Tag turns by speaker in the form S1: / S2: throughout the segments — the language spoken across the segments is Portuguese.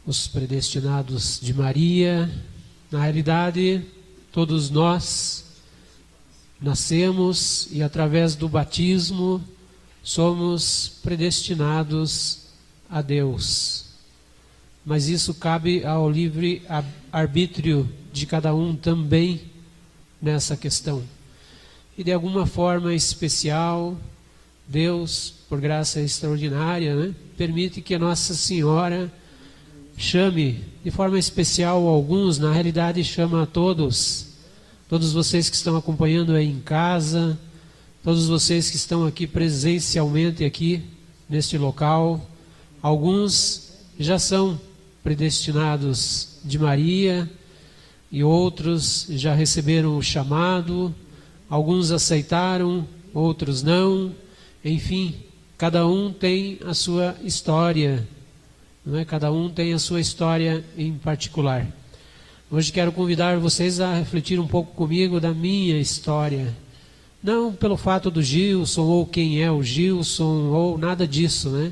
S1: os predestinados de Maria. Na realidade, todos nós nascemos e através do batismo somos predestinados a Deus. Mas isso cabe ao livre arbítrio de cada um também nessa questão. E de alguma forma especial, Deus, por graça extraordinária, né, permite que a Nossa Senhora chame de forma especial alguns, na realidade chama a todos vocês que estão acompanhando aí em casa, todos vocês que estão aqui presencialmente aqui neste local. Alguns já são predestinados de Maria e outros já receberam o chamado, alguns aceitaram, outros não. Enfim, cada um tem a sua história, não é? Cada um tem a sua história em particular. Hoje quero convidar vocês a refletir um pouco comigo da minha história. Não pelo fato do Gilson, ou quem é o Gilson, ou nada disso, né?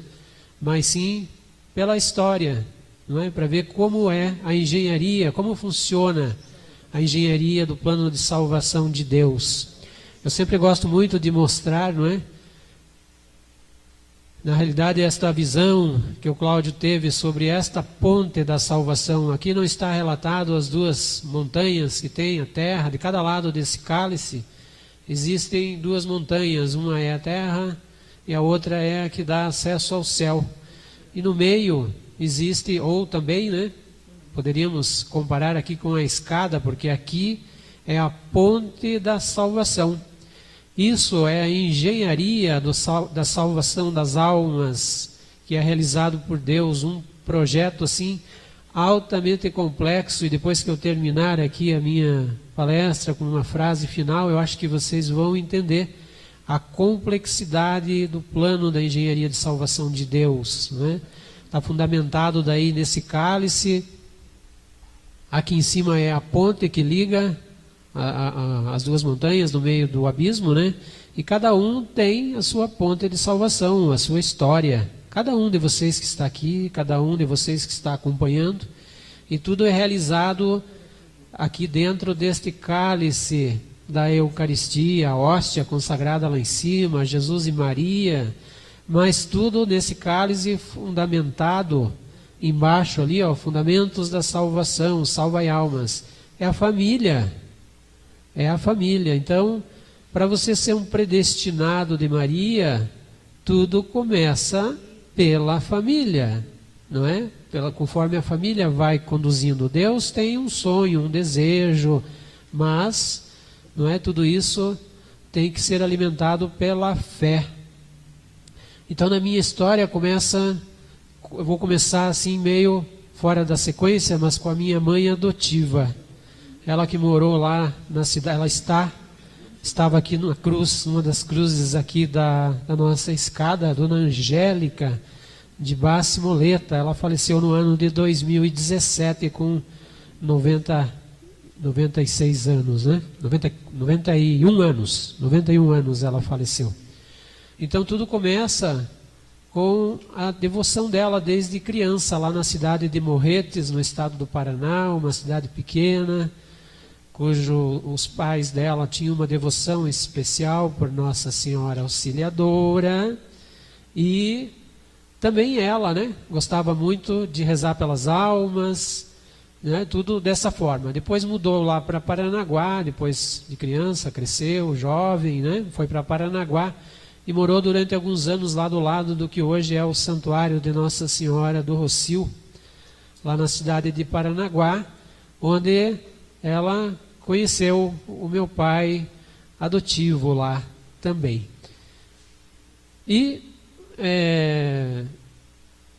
S1: Mas sim pela história, não é? Para ver como é a engenharia, como funciona a engenharia do plano de salvação de Deus. Eu sempre gosto muito de mostrar, não é? Na realidade, esta visão que o Cláudio teve sobre esta ponte da salvação, aqui não está relatado as duas montanhas que tem a terra, de cada lado desse cálice, existem duas montanhas, uma é a terra e a outra é a que dá acesso ao céu. E no meio existe, ou também, né, poderíamos comparar aqui com a escada, porque aqui é a ponte da salvação. Isso é a engenharia da salvação das almas, que é realizado por Deus, um projeto assim altamente complexo. E depois que eu terminar aqui a minha palestra com uma frase final, eu acho que vocês vão entender a complexidade do plano da engenharia de salvação de Deus, né? Está fundamentado daí nesse cálice. Aqui em cima é a ponte que liga as duas montanhas no meio do abismo, né? E cada um tem a sua ponte de salvação, a sua história. Cada um de vocês que está aqui, cada um de vocês que está acompanhando. E tudo é realizado aqui dentro deste cálice da Eucaristia, a hóstia consagrada lá em cima, Jesus e Maria. Mas tudo nesse cálice fundamentado embaixo ali, ó, fundamentos da salvação, salvai almas. É a família. É a família. Então, para você ser um predestinado de Maria, tudo começa pela família, não é? Conforme a família vai conduzindo. Deus tem um sonho, um desejo, mas, não é? Tudo isso tem que ser alimentado pela fé. Então, na minha história eu vou começar assim meio fora da sequência, mas com a minha mãe adotiva. Ela que morou lá na cidade, estava aqui numa cruz, numa das cruzes aqui da nossa escada, a Dona Angélica de Bassi Moleta. Ela faleceu no ano de 2017 com 96 anos, né? 91 anos ela faleceu. Então tudo começa com a devoção dela desde criança, lá na cidade de Morretes, no estado do Paraná, uma cidade pequena, os pais dela tinham uma devoção especial por Nossa Senhora Auxiliadora, e também ela, né, gostava muito de rezar pelas almas, né, tudo dessa forma. Depois mudou lá para Paranaguá, depois de criança, cresceu, jovem, né, foi para Paranaguá e morou durante alguns anos lá do lado do que hoje é o Santuário de Nossa Senhora do Rocio, lá na cidade de Paranaguá, onde ela conheceu o meu pai adotivo lá também. E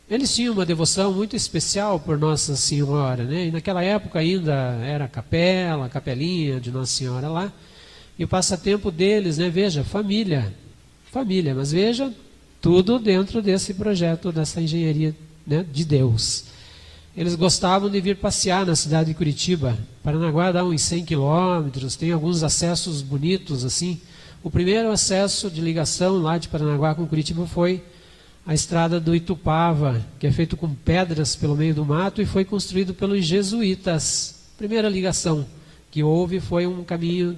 S1: eles tinham uma devoção muito especial por Nossa Senhora, né? E naquela época ainda era capelinha de Nossa Senhora lá. E o passatempo deles, né? Veja, família, mas veja, tudo dentro desse projeto, dessa engenharia, né, de Deus. Eles gostavam de vir passear na cidade de Curitiba. Paranaguá dá uns 100 quilômetros, tem alguns acessos bonitos assim. O primeiro acesso de ligação lá de Paranaguá com Curitiba foi a estrada do Itupava, que é feito com pedras pelo meio do mato e foi construído pelos jesuítas. Primeira ligação que houve foi um caminho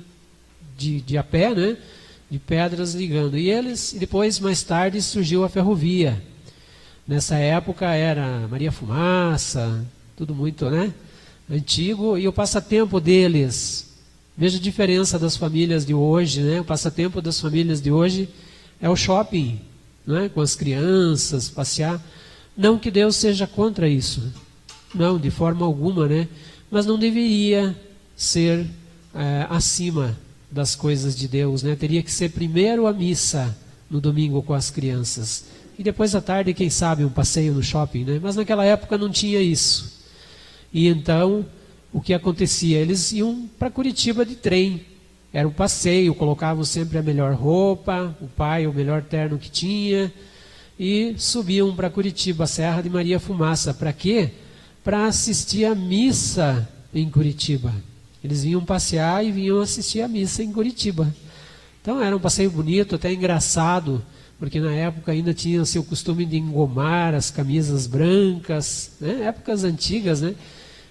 S1: de a pé, né? De pedras ligando. E depois, mais tarde, surgiu a ferrovia. Nessa época era Maria Fumaça, tudo muito, né? Antigo. E o passatempo deles, veja a diferença das famílias de hoje, né? O passatempo das famílias de hoje é o shopping, né? Com as crianças, passear. Não que Deus seja contra isso, não, de forma alguma, né? Mas não deveria ser acima das coisas de Deus, né? Teria que ser primeiro a missa no domingo com as crianças e depois à tarde, quem sabe, um passeio no shopping, né? Mas naquela época não tinha isso. E então, o que acontecia? Eles iam para Curitiba de trem. Era um passeio, colocavam sempre a melhor roupa, o pai o melhor terno que tinha, e subiam para Curitiba, a Serra de Maria Fumaça. Para quê? Para assistir a missa em Curitiba. Eles vinham passear e vinham assistir a missa em Curitiba. Então era um passeio bonito, até engraçado, porque na época ainda tinha o costume de engomar as camisas brancas, né? Épocas antigas, né?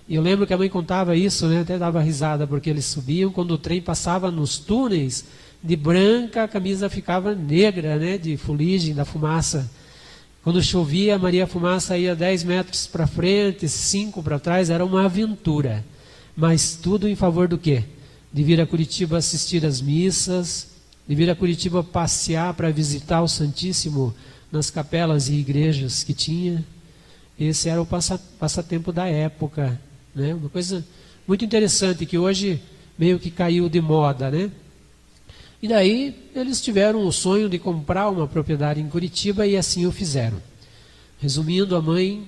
S1: E eu lembro que a mãe contava isso, né? Até dava risada, porque eles subiam, quando o trem passava nos túneis, de branca a camisa ficava negra, né? De fuligem, da fumaça. Quando chovia, a Maria Fumaça ia 10 metros para frente, 5 para trás, era uma aventura. Mas tudo em favor do quê? De vir a Curitiba assistir às missas, de vir a Curitiba passear para visitar o Santíssimo nas capelas e igrejas que tinha. Esse era o passatempo da época, né? Uma coisa muito interessante que hoje meio que caiu de moda, né? E daí eles tiveram o sonho de comprar uma propriedade em Curitiba e assim o fizeram. Resumindo, a mãe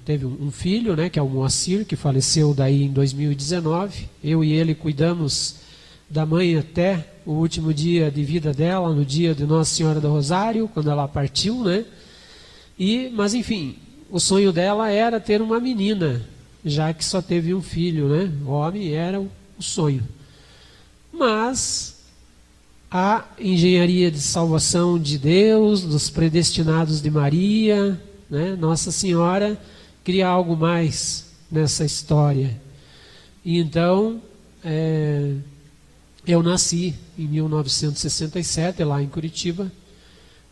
S1: teve um filho, né, que é o Moacir, que faleceu daí em 2019. Eu e ele cuidamos da mãe até o último dia de vida dela, no dia de Nossa Senhora do Rosário, quando ela partiu, né? Mas enfim, o sonho dela era ter uma menina, já que só teve um filho, né? O homem era o sonho. Mas a engenharia de salvação de Deus, dos predestinados de Maria, né? Nossa Senhora cria algo mais nessa história. E então, eu nasci em 1967, lá em Curitiba.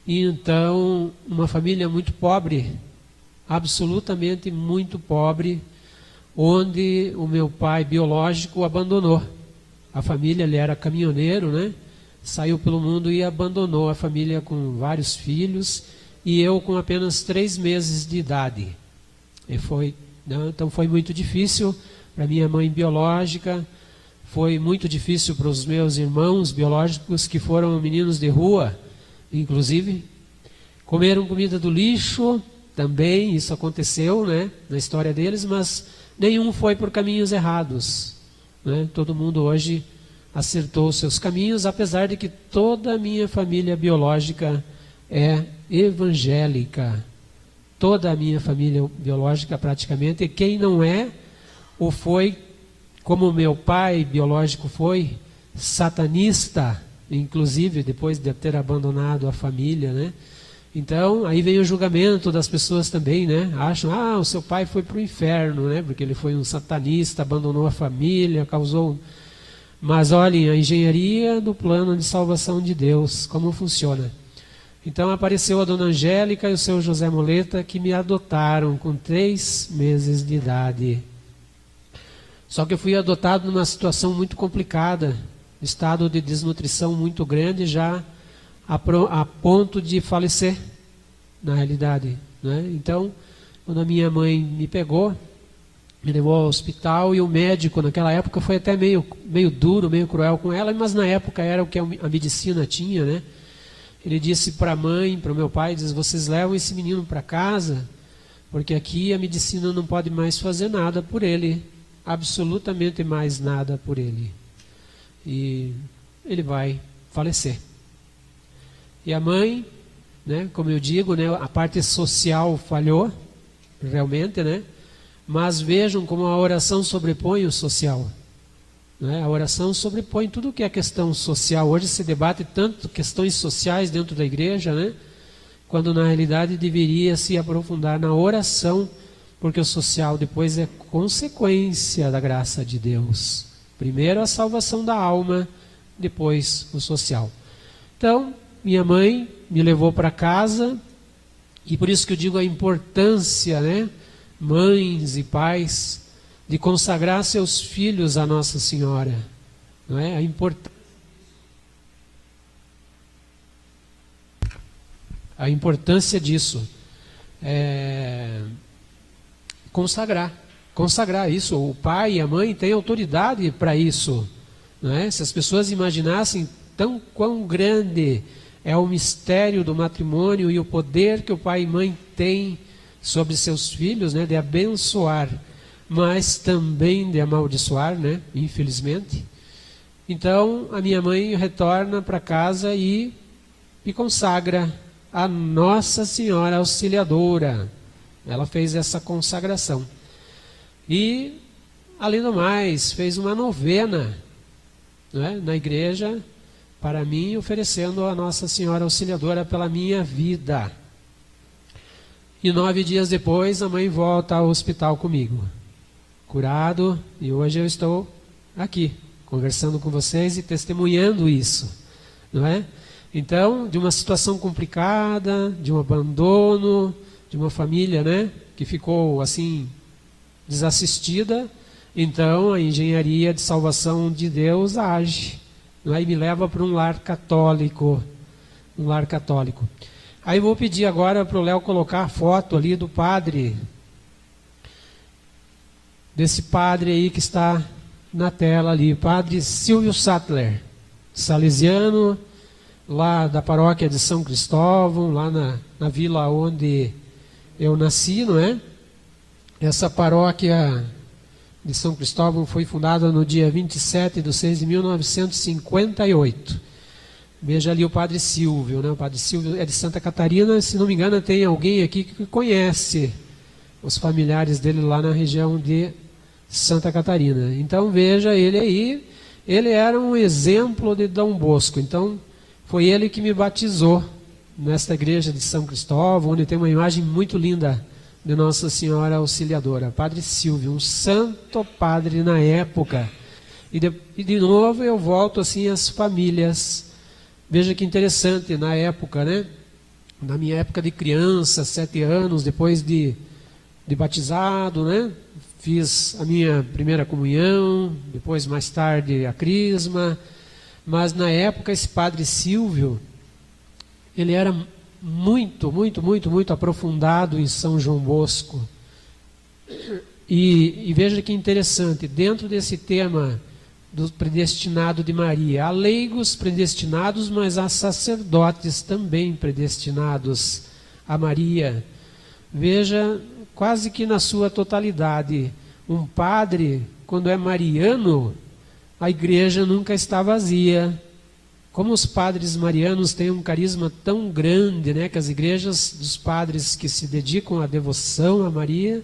S1: E então, uma família muito pobre, absolutamente muito pobre, onde o meu pai biológico abandonou a família. Ele era caminhoneiro, né? Saiu pelo mundo e abandonou a família com vários filhos, e eu com apenas 3 meses de idade. Então foi muito difícil para minha mãe biológica, foi muito difícil para os meus irmãos biológicos, que foram meninos de rua, inclusive. Comeram comida do lixo também, isso aconteceu, né, na história deles, mas nenhum foi por caminhos errados, né? Todo mundo hoje acertou os seus caminhos, apesar de que toda a minha família biológica é evangélica. Toda a minha família biológica praticamente, e quem não é, ou foi, como meu pai biológico foi, satanista, inclusive depois de ter abandonado a família, né? Então, aí vem o julgamento das pessoas também, né? Acham, o seu pai foi para o inferno, né? Porque ele foi um satanista, abandonou a família, causou... Mas olhem, a engenharia do plano de salvação de Deus, como funciona. Então apareceu a dona Angélica e o seu José Moleta, que me adotaram com 3 meses de idade. Só que eu fui adotado numa situação muito complicada, estado de desnutrição muito grande, já a ponto de falecer, na realidade, né? Então, quando a minha mãe me pegou, me levou ao hospital, e o médico naquela época foi até meio duro, meio cruel com ela, mas na época era o que a medicina tinha, né? Ele disse para a mãe, para o meu pai, diz: vocês levam esse menino para casa, porque aqui a medicina não pode mais fazer nada por ele, absolutamente mais nada por ele. E ele vai falecer. E a mãe, né, como eu digo, né, a parte social falhou, realmente, né? Mas vejam como a oração sobrepõe o social, né? A oração sobrepõe tudo que é questão social. Hoje se debate tanto questões sociais dentro da igreja, né? quando na realidade deveria se aprofundar na oração, porque o social depois é consequência da graça de Deus. Primeiro a salvação da alma, depois o social. Então, minha mãe me levou para casa, e por isso que eu digo a importância, né, mães e pais, de consagrar seus filhos a Nossa Senhora. Não é? A importância disso. Consagrar isso. O pai e a mãe têm autoridade para isso. Não é? Se as pessoas imaginassem quão grande é o mistério do matrimônio e o poder que o pai e mãe têm sobre seus filhos, né, de abençoar, mas também de amaldiçoar, né, infelizmente. Então, a minha mãe retorna para casa e me consagra a Nossa Senhora Auxiliadora. Ela fez essa consagração. E, além do mais, fez uma novena, né, na igreja, para mim, oferecendo a Nossa Senhora Auxiliadora pela minha vida. E 9 dias depois, a mãe volta ao hospital comigo, curado, e hoje eu estou aqui, conversando com vocês e testemunhando isso, não é? Então, de uma situação complicada, de um abandono, de uma família, né, que ficou assim desassistida, então a engenharia de salvação de Deus age, não é? E me leva para um lar católico, Aí eu vou pedir agora para o Léo colocar a foto ali do padre, desse padre aí que está na tela ali, padre Silvio Sattler, salesiano, lá da paróquia de São Cristóvão, lá na vila onde eu nasci, não é? Essa paróquia de São Cristóvão foi fundada no dia 27/6/1958. Veja ali o padre Silvio, né? O padre Silvio é de Santa Catarina, se não me engano tem alguém aqui que conhece os familiares dele lá na região de Santa Catarina. Então veja ele aí, ele era um exemplo de Dom Bosco, então foi ele que me batizou nesta igreja de São Cristóvão, onde tem uma imagem muito linda de Nossa Senhora Auxiliadora. Padre Silvio, um santo padre na época. E de novo eu volto assim às famílias. Veja que interessante, na época, né? Na minha época de criança, 7 anos, depois de batizado, né? Fiz a minha primeira comunhão, depois mais tarde a crisma. Mas na época esse padre Silvio, ele era muito aprofundado em São João Bosco. E veja que interessante, dentro desse tema do predestinado de Maria, há leigos predestinados, mas há sacerdotes também predestinados a Maria. Veja, quase que na sua totalidade, um padre, quando é mariano, a igreja nunca está vazia. Como os padres marianos têm um carisma tão grande, né, que as igrejas dos padres que se dedicam à devoção a Maria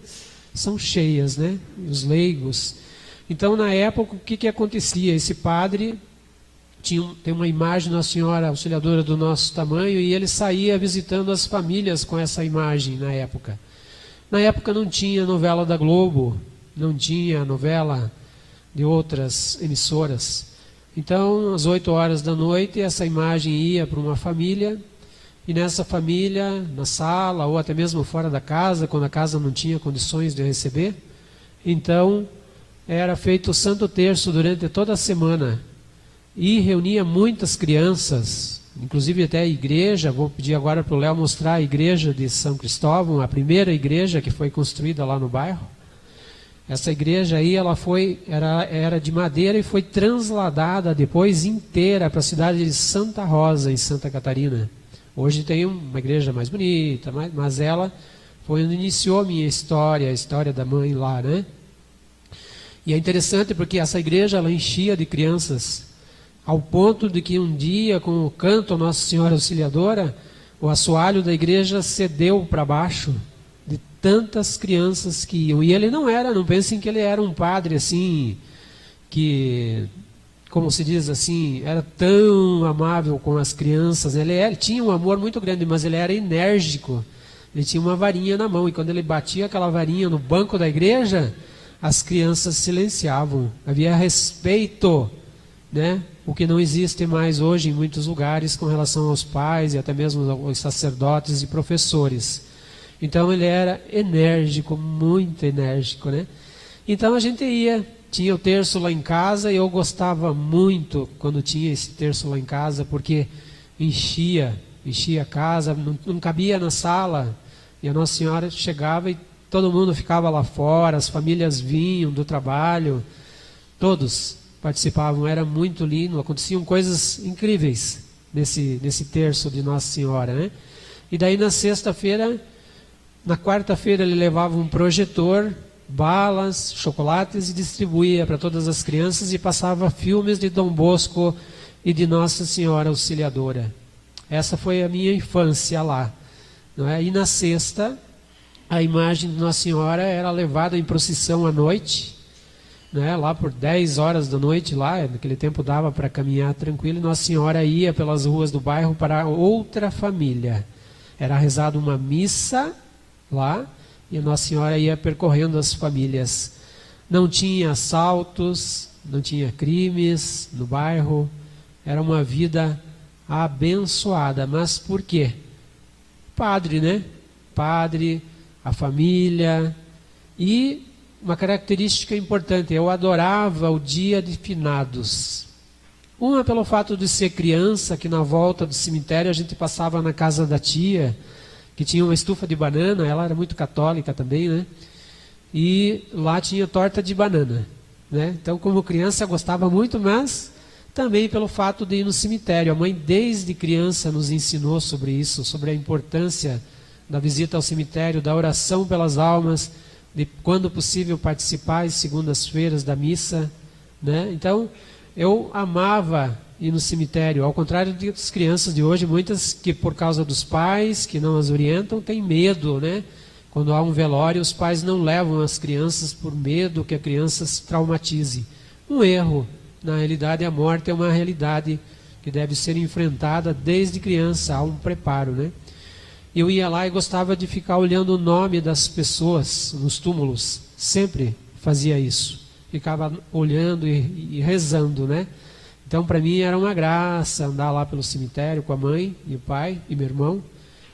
S1: são cheias, né, os leigos. Então, na época, o que acontecia? Esse padre tem uma imagem da Senhora Auxiliadora do nosso tamanho e ele saía visitando as famílias com essa imagem na época. Na época não tinha novela da Globo, não tinha novela de outras emissoras. Então, às 8 horas da noite, essa imagem ia para uma família, e nessa família, na sala, ou até mesmo fora da casa, quando a casa não tinha condições de receber, então era feito o Santo Terço durante toda a semana, e reunia muitas crianças, inclusive até a igreja. Vou pedir agora para o Léo mostrar a igreja de São Cristóvão, a primeira igreja que foi construída lá no bairro. Essa igreja aí, era de madeira e foi transladada depois inteira para a cidade de Santa Rosa, em Santa Catarina. Hoje tem uma igreja mais bonita, mas ela foi onde iniciou a minha história, a história da mãe lá, né? E é interessante porque essa igreja, ela enchia de crianças, ao ponto de que um dia, com o canto Nossa Senhora Auxiliadora, o assoalho da igreja cedeu para baixo, de tantas crianças que iam. E ele não pensem que ele era um padre assim, que como se diz assim, era tão amável com as crianças. Ele tinha um amor muito grande, mas ele era enérgico. Ele tinha uma varinha na mão, e quando ele batia aquela varinha no banco da igreja, as crianças silenciavam. Havia respeito, né? O que não existe mais hoje em muitos lugares com relação aos pais e até mesmo aos sacerdotes e professores. Então ele era enérgico, muito enérgico, né? Então a gente tinha o terço lá em casa, e eu gostava muito quando tinha esse terço lá em casa, porque enchia a casa, não cabia na sala, e a Nossa Senhora chegava e todo mundo ficava lá fora, as famílias vinham do trabalho, todos participavam, era muito lindo, aconteciam coisas incríveis nesse terço de Nossa Senhora, né? E daí na sexta-feira, na quarta-feira ele levava um projetor, balas, chocolates, e distribuía para todas as crianças, e passava filmes de Dom Bosco e de Nossa Senhora Auxiliadora. Essa foi a minha infância lá, não é? E na sexta, a imagem de Nossa Senhora era levada em procissão à noite, né? Lá por 10 horas da noite, lá, naquele tempo dava para caminhar tranquilo, e Nossa Senhora ia pelas ruas do bairro para outra família. Era rezada uma missa lá, e a Nossa Senhora ia percorrendo as famílias. Não tinha assaltos, não tinha crimes no bairro, era uma vida abençoada. Mas por quê? Padre, né? Padre, a família. E uma característica importante, eu adorava o dia de finados. Uma pelo fato de ser criança, que na volta do cemitério a gente passava na casa da tia, que tinha uma estufa de banana, ela era muito católica também, né? E lá tinha torta de banana, né? Então, como criança, eu gostava muito, mas também pelo fato de ir no cemitério. A mãe, desde criança, nos ensinou sobre isso, sobre a importância da visita ao cemitério, da oração pelas almas, de, quando possível, participar às segundas-feiras da missa, né? Então, eu amava ir no cemitério, ao contrário das crianças de hoje, muitas que por causa dos pais, que não as orientam, têm medo, né? Quando há um velório, os pais não levam as crianças por medo que a criança se traumatize. Um erro. Na realidade, a morte é uma realidade que deve ser enfrentada desde criança, há um preparo, né? Eu ia lá e gostava de ficar olhando o nome das pessoas nos túmulos, sempre fazia isso. Ficava olhando e rezando, né? Então, para mim, era uma graça andar lá pelo cemitério com a mãe e o pai e meu irmão,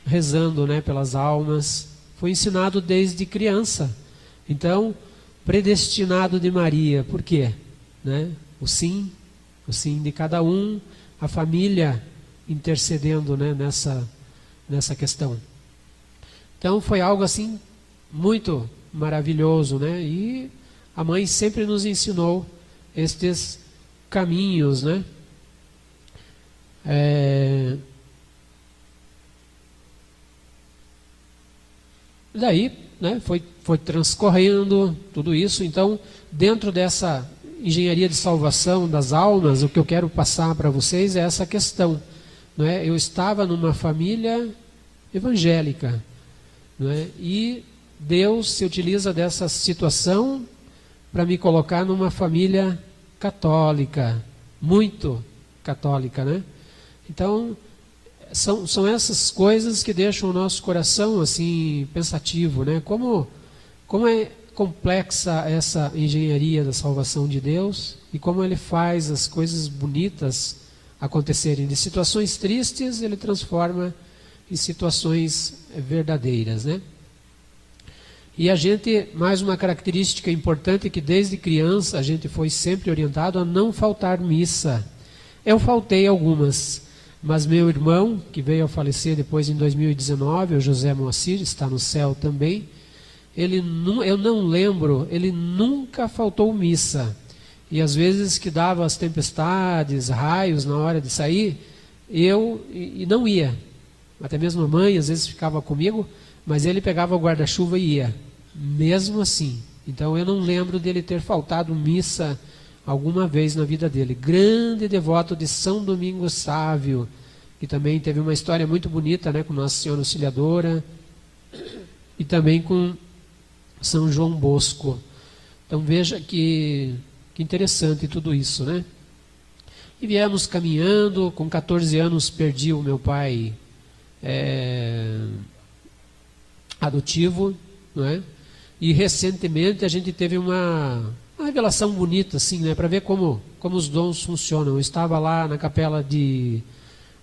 S1: rezando, né, pelas almas. Foi ensinado desde criança. Então, predestinado de Maria. Por quê? Né? O sim de cada um, a família intercedendo, né, nessa questão. Então, foi algo assim muito maravilhoso, né? E a mãe sempre nos ensinou estes caminhos, né? Daí, né, foi transcorrendo tudo isso. Então, dentro dessa engenharia de salvação das almas, o que eu quero passar para vocês é essa questão, não é? Eu estava numa família evangélica, não é? E Deus se utiliza dessa situação para me colocar numa família católica, muito católica, né? Então, são essas coisas que deixam o nosso coração assim pensativo, né? Como é complexa essa engenharia da salvação de Deus e como ele faz as coisas bonitas acontecerem. De situações tristes, ele transforma em situações verdadeiras, né? E a gente, mais uma característica importante é que desde criança a gente foi sempre orientado a não faltar missa. Eu faltei algumas, mas meu irmão, que veio a falecer depois em 2019, o José Moacir, está no céu também, eu não lembro, ele nunca faltou missa. E às vezes que dava as tempestades, raios na hora de sair, eu não ia. Até mesmo a mãe às vezes ficava comigo, mas ele pegava o guarda-chuva e ia. Mesmo assim. Então eu não lembro dele ter faltado missa alguma vez na vida dele. Grande devoto de São Domingos Sávio, que também teve uma história muito bonita, né, com Nossa Senhora Auxiliadora, e também com São João Bosco. Então veja que interessante tudo isso, né? E viemos caminhando. Com 14 anos perdi o meu pai adotivo, não é? E recentemente a gente teve uma revelação bonita, assim, né, para ver como os dons funcionam. Eu estava lá na capela de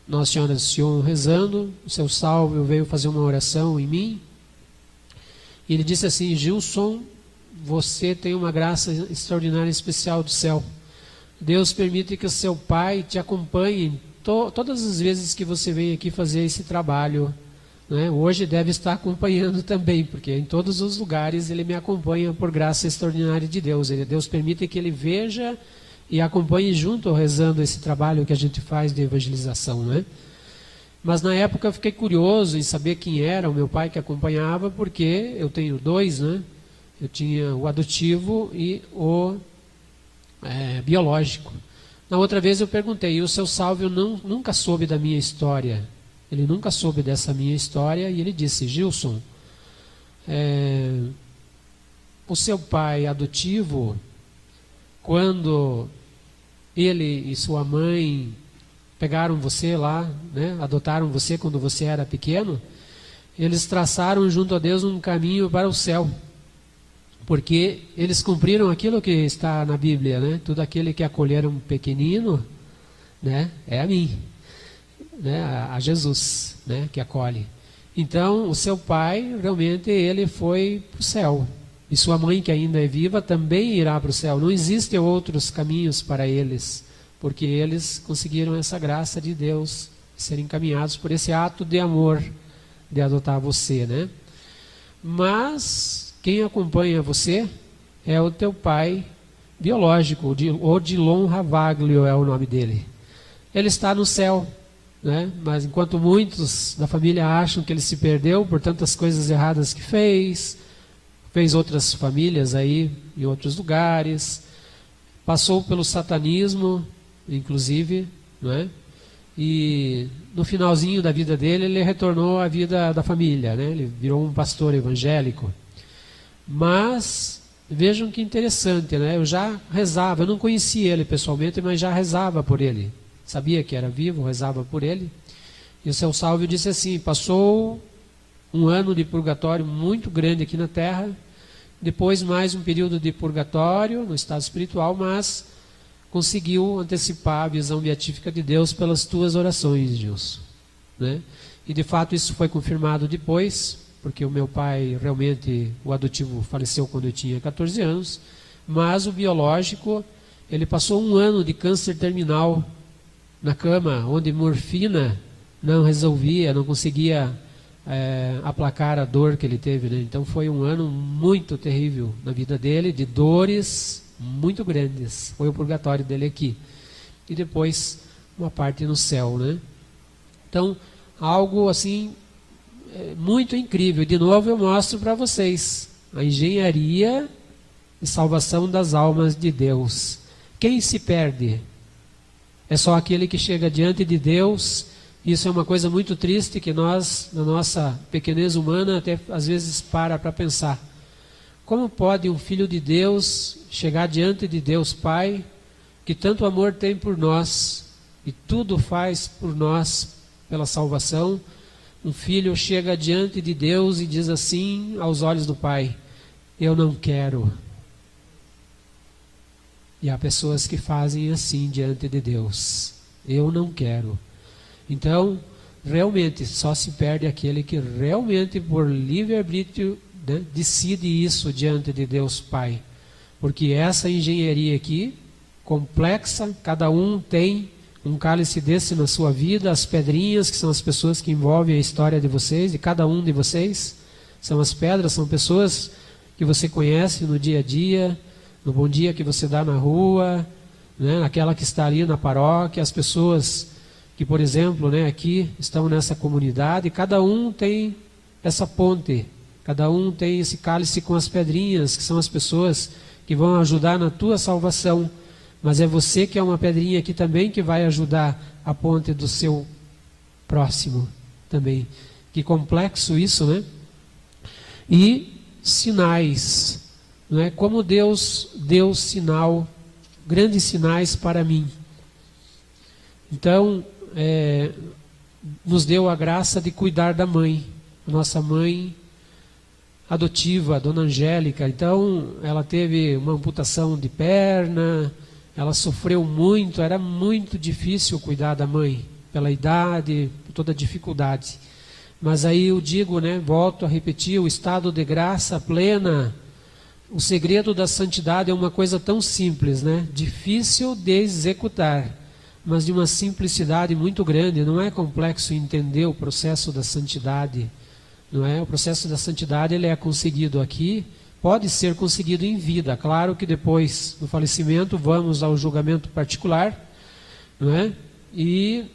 S1: Nossa Senhora do Sion rezando, o seu Salvio veio fazer uma oração em mim, e ele disse assim: Gilson, você tem uma graça extraordinária e especial do céu. Deus permite que o seu pai te acompanhe todas as vezes que você vem aqui fazer esse trabalho, né? Hoje deve estar acompanhando também, porque em todos os lugares ele me acompanha por graça extraordinária de Deus. Deus permite que ele veja e acompanhe junto, rezando esse trabalho que a gente faz de evangelização, né? Mas na época eu fiquei curioso em saber quem era o meu pai que acompanhava, porque eu tenho dois, né? Eu tinha o adotivo e o biológico. Na outra vez eu perguntei, e o seu Salvio nunca soube da minha história? Ele nunca soube dessa minha história, e ele disse: Gilson, o seu pai adotivo, quando ele e sua mãe pegaram você lá, né, adotaram você quando você era pequeno, eles traçaram junto a Deus um caminho para o céu, porque eles cumpriram aquilo que está na Bíblia, né? Tudo aquele que acolher um pequenino, né, é a mim, né, a Jesus, né, que acolhe. Então, o seu pai, realmente, ele foi para o céu. E sua mãe, que ainda é viva, também irá para o céu. Não existem outros caminhos para eles, porque eles conseguiram essa graça de Deus, serem encaminhados por esse ato de amor, de adotar você, né? Mas quem acompanha você é o teu pai biológico, Odilon Ravaglio é o nome dele. Ele está no céu, né? Mas enquanto muitos da família acham que ele se perdeu por tantas coisas erradas que fez outras famílias aí em outros lugares, passou pelo satanismo, inclusive, não é? E no finalzinho da vida dele, ele retornou à vida da família, né? Ele virou um pastor evangélico. Mas vejam que interessante, né? Eu já rezava, eu não conhecia ele pessoalmente, mas já rezava por ele. Sabia que era vivo, rezava por ele. E o seu Salvio disse assim: passou um ano de purgatório muito grande aqui na Terra, depois mais um período de purgatório no estado espiritual, mas conseguiu antecipar a visão beatífica de Deus pelas tuas orações, Gilson, né? E de fato isso foi confirmado depois, porque o meu pai realmente, o adotivo, faleceu quando eu tinha 14 anos, mas o biológico, ele passou um ano de câncer terminal na cama, onde morfina não resolvia, não conseguia aplacar a dor que ele teve, né? Então foi um ano muito terrível na vida dele, de dores muito grandes. Foi o purgatório dele aqui. E depois uma parte no céu, né? Então, algo assim muito incrível. De novo eu mostro para vocês a engenharia e salvação das almas de Deus. Quem se perde? É só aquele que chega diante de Deus. Isso é uma coisa muito triste que nós, na nossa pequenez humana, até às vezes para pensar. Como pode um filho de Deus chegar diante de Deus Pai, que tanto amor tem por nós e tudo faz por nós pela salvação? Um filho chega diante de Deus e diz assim aos olhos do Pai: eu não quero. E há pessoas que fazem assim diante de Deus: eu não quero. Então, realmente, só se perde aquele que realmente, por livre-arbítrio, né, decide isso diante de Deus Pai. Porque essa engenharia aqui, complexa, cada um tem um cálice desse na sua vida, as pedrinhas, que são as pessoas que envolvem a história de vocês, de cada um de vocês, são as pedras, são pessoas que você conhece no dia a dia, no bom dia que você dá na rua, né, aquela que está ali na paróquia, as pessoas que, por exemplo, né, aqui estão nessa comunidade, cada um tem essa ponte, cada um tem esse cálice com as pedrinhas, que são as pessoas que vão ajudar na tua salvação. Mas é você que é uma pedrinha aqui também que vai ajudar a ponte do seu próximo também. Que complexo isso, né? E sinais, não é? Como Deus deu sinal, grandes sinais para mim. Então, nos deu a graça de cuidar da mãe, nossa mãe adotiva, a Dona Angélica. Então, ela teve uma amputação de perna, ela sofreu muito, era muito difícil cuidar da mãe, pela idade, por toda a dificuldade. Mas aí eu digo, né, volto a repetir, o estado de graça plena, o segredo da santidade é uma coisa tão simples, né? Difícil de executar, mas de uma simplicidade muito grande. Não é complexo entender o processo da santidade, não é? O processo da santidade ele é conseguido aqui, pode ser conseguido em vida. Claro que depois do falecimento vamos ao julgamento particular, não é? E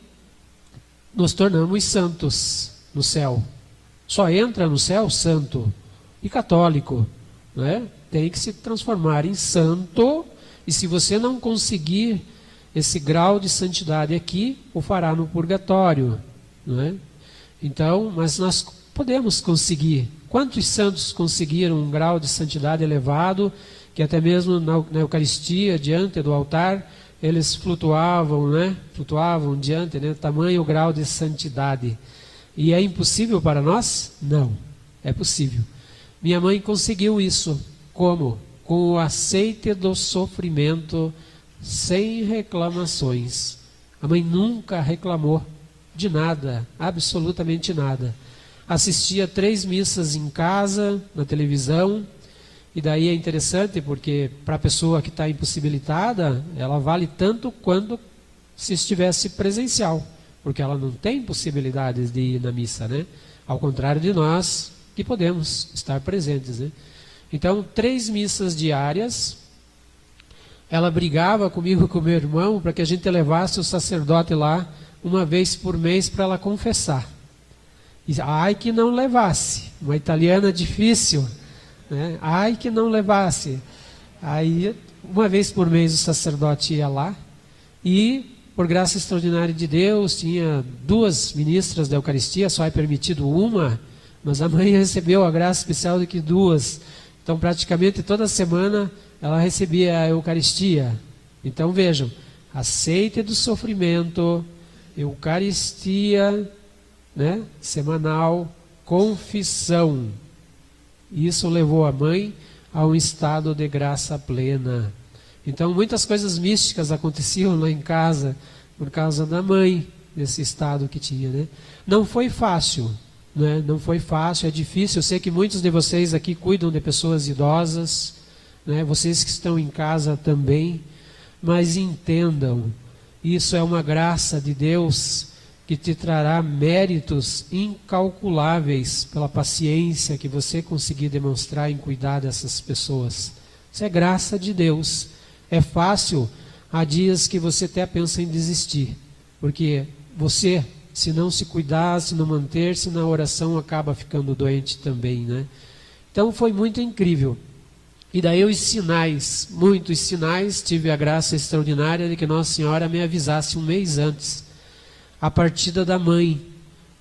S1: nos tornamos santos no céu. Só entra no céu santo e católico, não é? Tem que se transformar em santo, e se você não conseguir esse grau de santidade aqui, o fará no purgatório, não é? Então, mas nós podemos conseguir. Quantos santos conseguiram um grau de santidade elevado, que até mesmo na Eucaristia, diante do altar, eles flutuavam, né? Flutuavam diante, né? Tamanho grau de santidade. E é impossível para nós? Não, é possível. Minha mãe conseguiu isso. Como? Com o aceite do sofrimento, sem reclamações. A mãe nunca reclamou de nada, absolutamente nada. Assistia 3 missas em casa, na televisão, e daí é interessante porque para a pessoa que está impossibilitada, ela vale tanto quanto se estivesse presencial, porque ela não tem possibilidades de ir na missa, né? Ao contrário de nós, que podemos estar presentes, né? Então, 3 missas diárias. Ela brigava comigo e com meu irmão para que a gente levasse o sacerdote lá uma vez por mês para ela confessar. E, ai que não levasse, uma italiana difícil, né? Ai que não levasse. Aí, uma vez por mês o sacerdote ia lá e, por graça extraordinária de Deus, tinha 2 ministras da Eucaristia, só é permitido uma, mas a mãe recebeu a graça especial de que 2. Então, praticamente toda semana ela recebia a Eucaristia. Então, vejam, aceite do sofrimento, Eucaristia, né, semanal, confissão. Isso levou a mãe a um estado de graça plena. Então, muitas coisas místicas aconteciam lá em casa por causa da mãe, desse estado que tinha, né? Não foi fácil. Né? Não foi fácil, é difícil. Eu sei que muitos de vocês aqui cuidam de pessoas idosas, né? Vocês que estão em casa também, mas entendam, isso é uma graça de Deus que te trará méritos incalculáveis pela paciência que você conseguir demonstrar em cuidar dessas pessoas. Isso é graça de Deus. É fácil, há dias que você até pensa em desistir, porque você, se não se cuidar, se não manter-se na oração, acaba ficando doente também, né? Então foi muito incrível. E daí os sinais, muitos sinais, tive a graça extraordinária de que Nossa Senhora me avisasse um mês antes, a partida da mãe.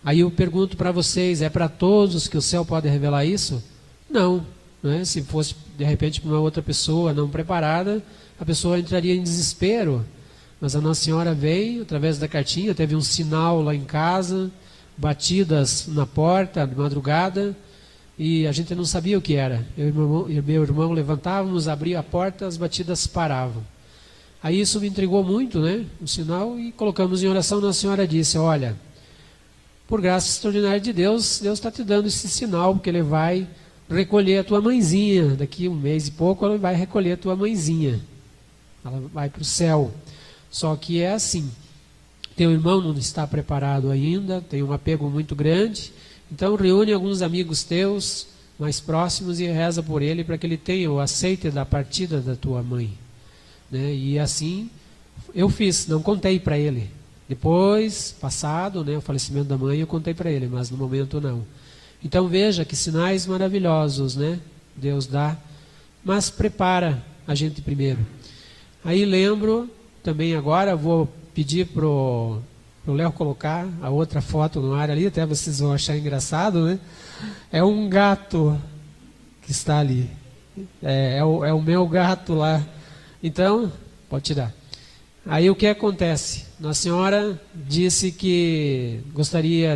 S1: Aí eu pergunto para vocês, é para todos que o céu pode revelar isso? Não, né? Se fosse de repente para uma outra pessoa não preparada, a pessoa entraria em desespero. Mas a Nossa Senhora veio, através da cartinha, teve um sinal lá em casa, batidas na porta de madrugada, e a gente não sabia o que era. Eu e meu irmão levantávamos, abria a porta, as batidas paravam. Aí isso me intrigou muito, né? O sinal, e colocamos em oração. Nossa Senhora disse, olha, por graça extraordinária de Deus, Deus está te dando esse sinal, porque Ele vai recolher a tua mãezinha. Daqui um mês e pouco, Ele vai recolher a tua mãezinha. Ela vai para o céu. Só que é assim, teu irmão não está preparado ainda, tem um apego muito grande, então reúne alguns amigos teus mais próximos e reza por ele para que ele tenha o aceite da partida da tua mãe, né? E assim eu fiz, não contei para ele. Depois, passado, né, o falecimento da mãe, eu contei para ele, mas no momento não. Então veja que sinais maravilhosos, né, Deus dá, mas prepara a gente primeiro. Aí lembro também agora, vou pedir pro Léo colocar a outra foto no ar ali, até vocês vão achar engraçado, né? É um gato que está ali. É o meu gato lá. Então, pode tirar. Aí o que acontece? Nossa Senhora disse que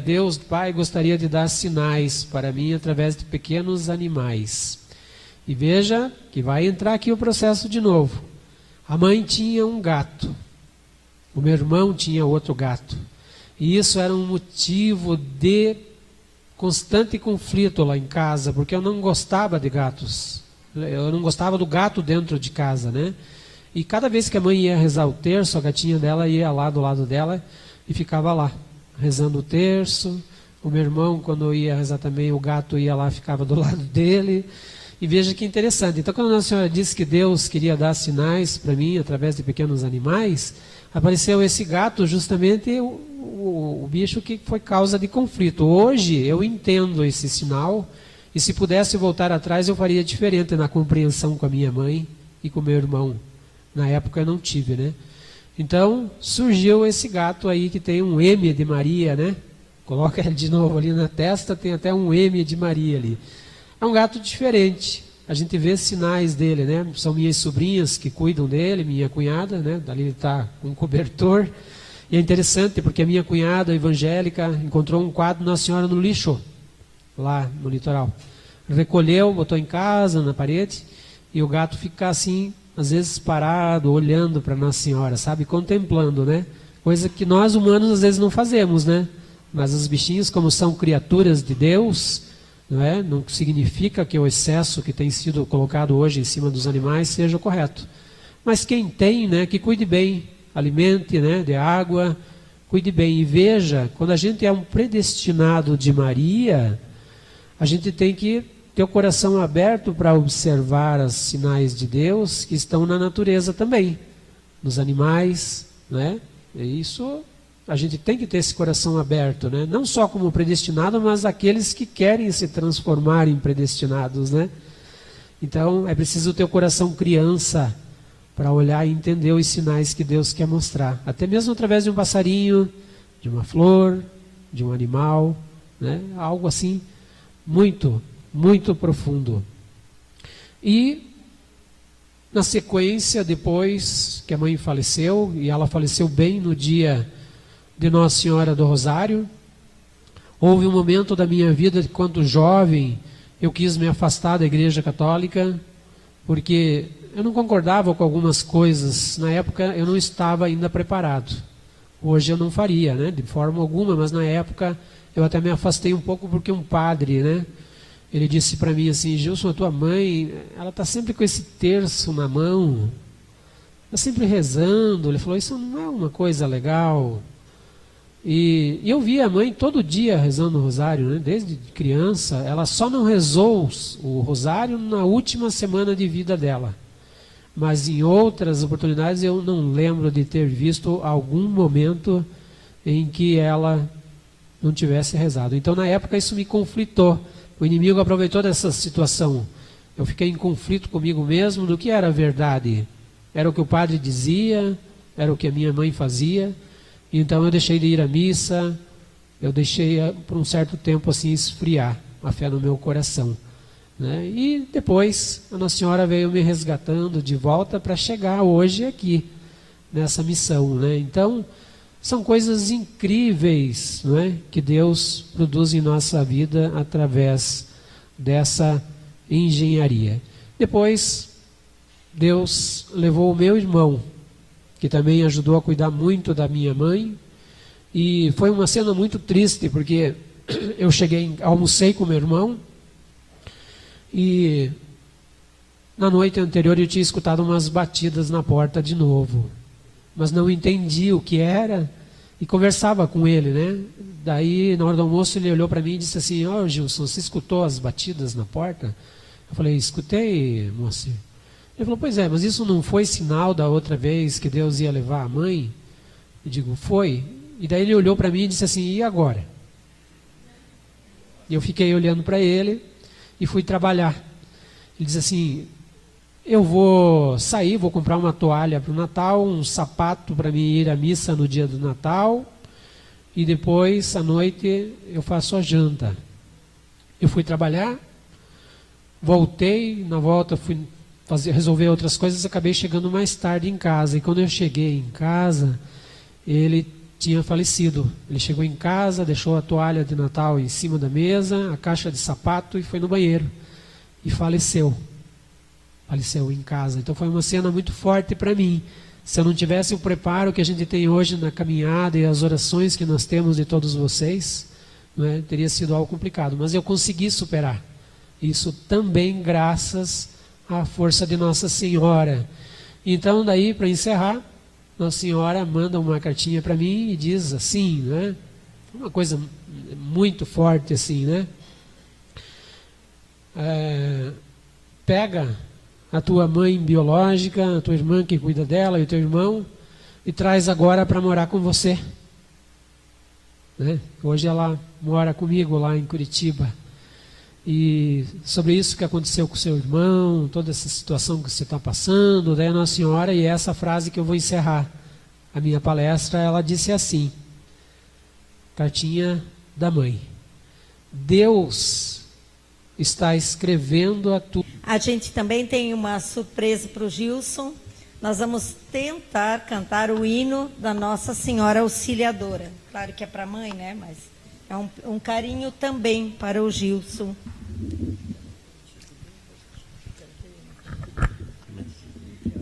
S1: Deus, Pai, gostaria de dar sinais para mim através de pequenos animais. E veja que vai entrar aqui o processo de novo. A mãe tinha um gato. O meu irmão tinha outro gato. E isso era um motivo de constante conflito lá em casa, porque eu não gostava de gatos. Eu não gostava do gato dentro de casa, né? E cada vez que a mãe ia rezar o terço, a gatinha dela ia lá do lado dela e ficava lá, rezando o terço. O meu irmão, quando eu ia rezar também, o gato ia lá, ficava do lado dele. E veja que interessante. Então, quando a Nossa Senhora disse que Deus queria dar sinais para mim através de pequenos animais, apareceu esse gato, justamente o bicho que foi causa de conflito. Hoje eu entendo esse sinal, e se pudesse voltar atrás, eu faria diferente na compreensão com a minha mãe e com o meu irmão. Na época eu não tive, né? Então, surgiu esse gato aí que tem um M de Maria, né? Coloca ele de novo ali na testa, tem até um M de Maria ali. É um gato diferente. A gente vê sinais dele, né? São minhas sobrinhas que cuidam dele, minha cunhada, né? Dali ele está com um cobertor. E é interessante porque a minha cunhada evangélica encontrou um quadro Nossa Senhora no lixo, lá no litoral. Recolheu, botou em casa, na parede, e o gato fica assim, às vezes parado, olhando para Nossa Senhora, sabe? Contemplando, né? Coisa que nós humanos às vezes não fazemos, né? Mas os bichinhos, como são criaturas de Deus, não é? Não significa que o excesso que tem sido colocado hoje em cima dos animais seja correto. Mas quem tem, né? Que cuide bem, alimente, né? De água, cuide bem. E veja, quando a gente é um predestinado de Maria, a gente tem que ter o coração aberto para observar os sinais de Deus que estão na natureza também, nos animais, né? E isso a gente tem que ter esse coração aberto, né? Não só como predestinado, mas aqueles que querem se transformar em predestinados, né? Então é preciso ter o coração criança para olhar e entender os sinais que Deus quer mostrar, até mesmo através de um passarinho, de uma flor, de um animal, né? Algo assim muito profundo. E na sequência, depois que a mãe faleceu, e ela faleceu bem no dia de Nossa Senhora do Rosário, houve um momento da minha vida, quando jovem, eu quis me afastar da Igreja Católica, porque eu não concordava com algumas coisas. Na época eu não estava ainda preparado. Hoje eu não faria, né, de forma alguma, mas na época eu até me afastei um pouco, porque um padre, né, ele disse para mim assim: Gilson, a tua mãe, ela está sempre com esse terço na mão, está sempre rezando. Ele falou, isso não é uma coisa legal. E eu via a mãe todo dia rezando o rosário, né? Desde criança. Ela só não rezou o rosário na última semana de vida dela. Mas em outras oportunidades eu não lembro de ter visto algum momento em que ela não tivesse rezado. Então na época isso me conflitou. O inimigo aproveitou dessa situação. Eu fiquei em conflito comigo mesmo do que era verdade. Era o que o padre dizia, era o que a minha mãe fazia. Então eu deixei de ir à missa, eu deixei por um certo tempo assim esfriar a fé no meu coração, né? E depois a Nossa Senhora veio me resgatando de volta para chegar hoje aqui, nessa missão, né? Então são coisas incríveis, não é? Que Deus produz em nossa vida através dessa engenharia. Depois Deus levou o meu irmão, que também ajudou a cuidar muito da minha mãe, e foi uma cena muito triste, porque eu almocei com meu irmão, e na noite anterior eu tinha escutado umas batidas na porta de novo, mas não entendi o que era, e conversava com ele, né? Daí, na hora do almoço, ele olhou para mim e disse assim: ó, Gilson, você escutou as batidas na porta? Eu falei: escutei, moço. Ele falou: pois é, mas isso não foi sinal da outra vez que Deus ia levar a mãe? Eu digo: foi. E daí ele olhou para mim e disse assim: e agora? E eu fiquei olhando para ele e fui trabalhar. Ele disse assim: eu vou sair, vou comprar uma toalha para o Natal, um sapato para mim ir à missa no dia do Natal, e depois, à noite, eu faço a janta. Eu fui trabalhar, voltei, na volta fui resolver outras coisas, acabei chegando mais tarde em casa. E quando eu cheguei em casa, ele tinha falecido. Ele chegou em casa, deixou a toalha de Natal em cima da mesa, a caixa de sapato e foi no banheiro. E faleceu. Faleceu em casa. Então foi uma cena muito forte para mim. Se eu não tivesse o preparo que a gente tem hoje na caminhada e as orações que nós temos de todos vocês, né, teria sido algo complicado. Mas eu consegui superar. Isso também graças à força de Nossa Senhora. Então daí, para encerrar, Nossa Senhora manda uma cartinha para mim e diz assim, né? Uma coisa muito forte assim, né? Pega a tua mãe biológica, a tua irmã que cuida dela e o teu irmão e traz agora para morar com você. Né? Hoje ela mora comigo lá em Curitiba. E sobre isso que aconteceu com o seu irmão, toda essa situação que você está passando, daí a Nossa Senhora, e essa frase que eu vou encerrar a minha palestra, ela disse assim, cartinha da mãe: Deus está escrevendo a tua...
S2: A gente também tem uma surpresa para o Gilson. Nós vamos tentar cantar o hino da Nossa Senhora Auxiliadora. Claro que é para a mãe, né? Mas é um carinho também para o Gilson.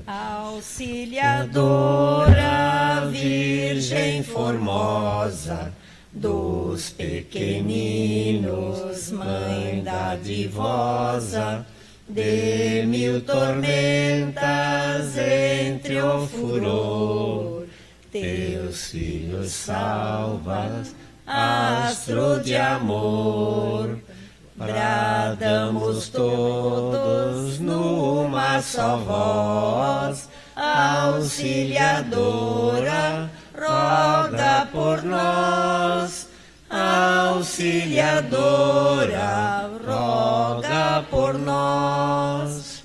S2: Auxiliadora, Virgem formosa, dos pequeninos, Mãe dadivosa, de mil tormentas entre o furor, teus filhos salvas, astro de amor. Bradamos todos numa só voz, Auxiliadora, roga por nós. Auxiliadora, roga por nós.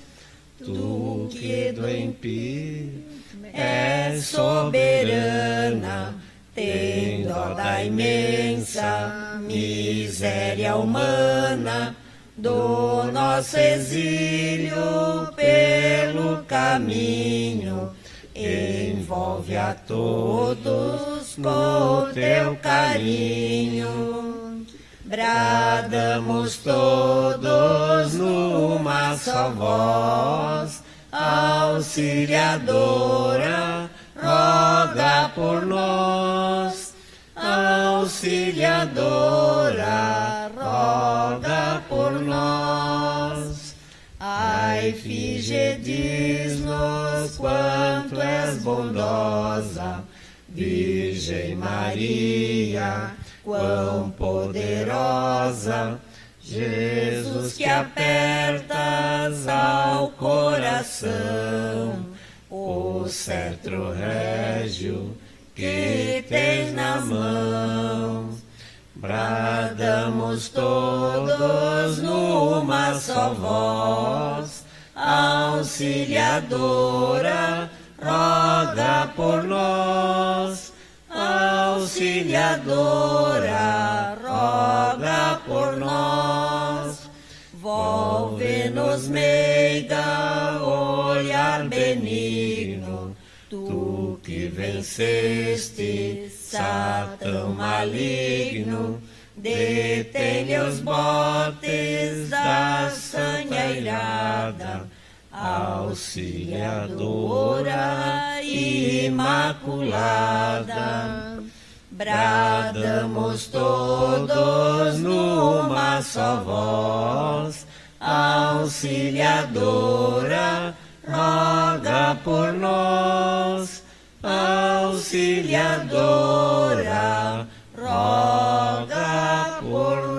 S2: Tu que do impio és soberana, tem dó da imensa miséria humana, do nosso exílio pelo caminho, envolve a todos com teu carinho. Bradamos todos numa só voz, Auxiliadora, roga por nós. Auxiliadora, roga por nós. Ai, Fige, diz-nos quanto és bondosa, Virgem Maria, quão poderosa. Jesus, que apertas ao coração o cetro régio que tens na mão. Bradamos todos numa só voz, Auxiliadora, roga por nós. Auxiliadora, roga por nós. Volve-nos, meiga, olhar benigno, tu que venceste Satã maligno, detém os botes da sanha irada, Auxiliadora imaculada. Bradamos todos numa só voz, Auxiliadora, roga por nós. Auxiliadora, roga por nós.